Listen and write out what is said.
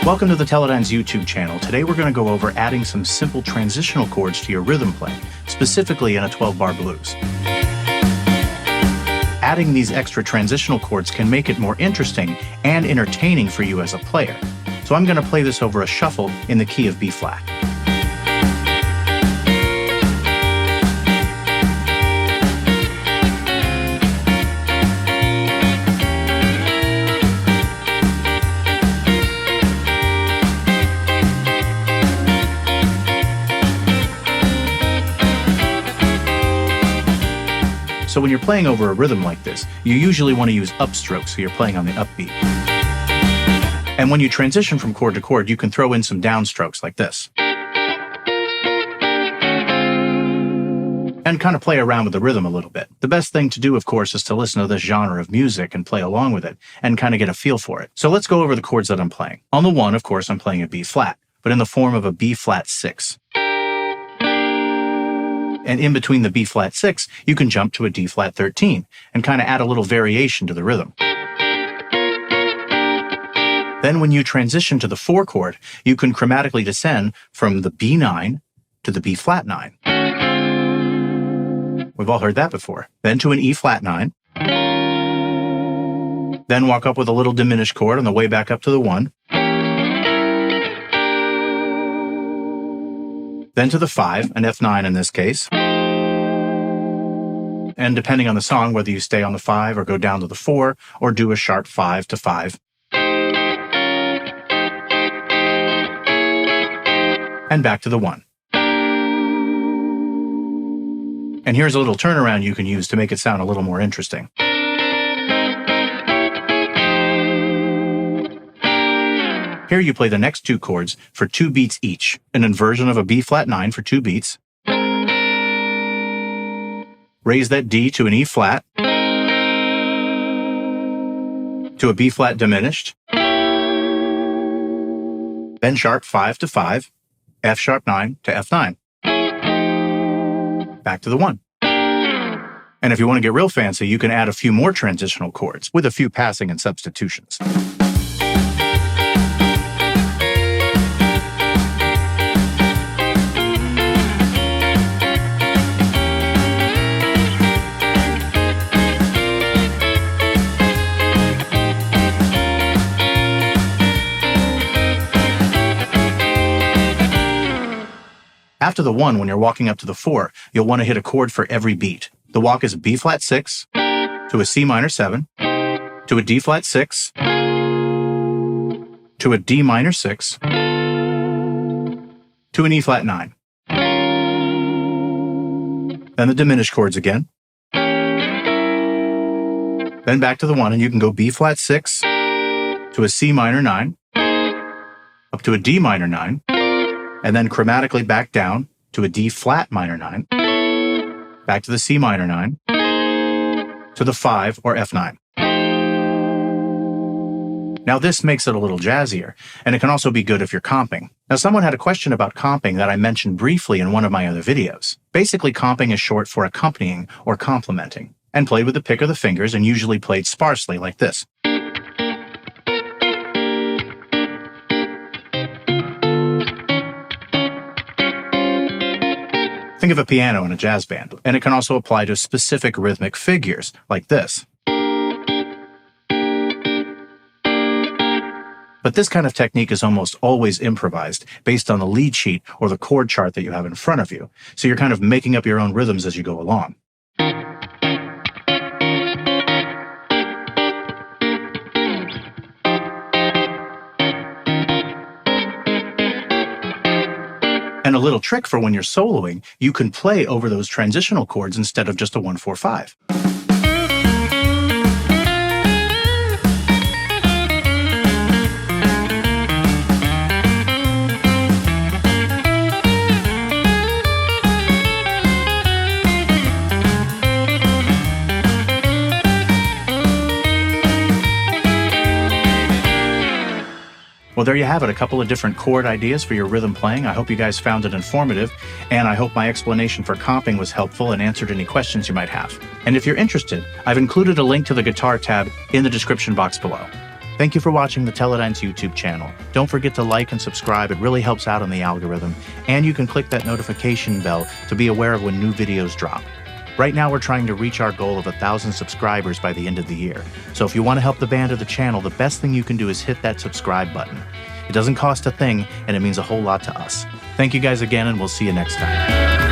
Welcome to the Teledyne's YouTube channel. Today we're going to go over adding some simple transitional chords to your rhythm playing, specifically in a 12-bar blues. Adding these extra transitional chords can make it more interesting and entertaining for you as a player. So I'm going to play this over a shuffle in the key of B flat. So when you're playing over a rhythm like this, you usually want to use upstrokes so you're playing on the upbeat. And when you transition from chord to chord, you can throw in some downstrokes like this. And kind of play around with the rhythm a little bit. The best thing to do, of course, is to listen to this genre of music and play along with it and kind of get a feel for it. So let's go over the chords that I'm playing. On the 1, of course, I'm playing a B flat, but in the form of a B flat 6. And in between the B flat 6, you can jump to a D flat 13 and kind of add a little variation to the rhythm. Then when you transition to the 4 chord, you can chromatically descend from the B9 to the B flat 9. We've all heard that before. Then to an E flat 9. Then walk up with a little diminished chord on the way back up to the 1. Then to the 5, an F9 in this case. And depending on the song, whether you stay on the 5 or go down to the 4 or do a sharp 5 to 5. And back to the 1. And here's a little turnaround you can use to make it sound a little more interesting. Here you play the next 2 chords for 2 beats each, an inversion of a B flat 9 for 2 beats. Raise that D to an E flat, to a B flat diminished, then sharp 5 to 5, F sharp 9 to F9. Back to the 1. And if you want to get real fancy, you can add a few more transitional chords with a few passing and substitutions. After the 1, when you're walking up to the 4, you'll want to hit a chord for every beat. The walk is a B flat 6, to a C minor 7, to a D flat 6, to a D minor 6, to an E flat 9. Then the diminished chords again. Then back to the 1, and you can go B flat 6, to a C minor 9, up to a D minor 9, and then chromatically back down to a D flat minor 9, back to the C minor 9, to the 5 or F9. Now this makes it a little jazzier, and it can also be good if you're comping. Now someone had a question about comping that I mentioned briefly in one of my other videos. Basically, comping is short for accompanying or complementing, and played with the pick of the fingers and usually played sparsely like this. Think of a piano in a jazz band, and it can also apply to specific rhythmic figures, like this. But this kind of technique is almost always improvised, based on the lead sheet or the chord chart that you have in front of you, so you're kind of making up your own rhythms as you go along. And a little trick for when you're soloing, you can play over those transitional chords instead of just a 1-4-5. Well, there you have it, a couple of different chord ideas for your rhythm playing. I hope you guys found it informative, and I hope my explanation for comping was helpful and answered any questions you might have. And if you're interested, I've included a link to the guitar tab in the description box below. Thank you for watching the Teledyne's YouTube channel. Don't forget to like and subscribe, it really helps out on the algorithm, and you can click that notification bell to be aware of when new videos drop. Right now we're trying to reach our goal of 1,000 subscribers by the end of the year. So if you want to help the band or the channel, the best thing you can do is hit that subscribe button. It doesn't cost a thing, and it means a whole lot to us. Thank you guys again, and we'll see you next time.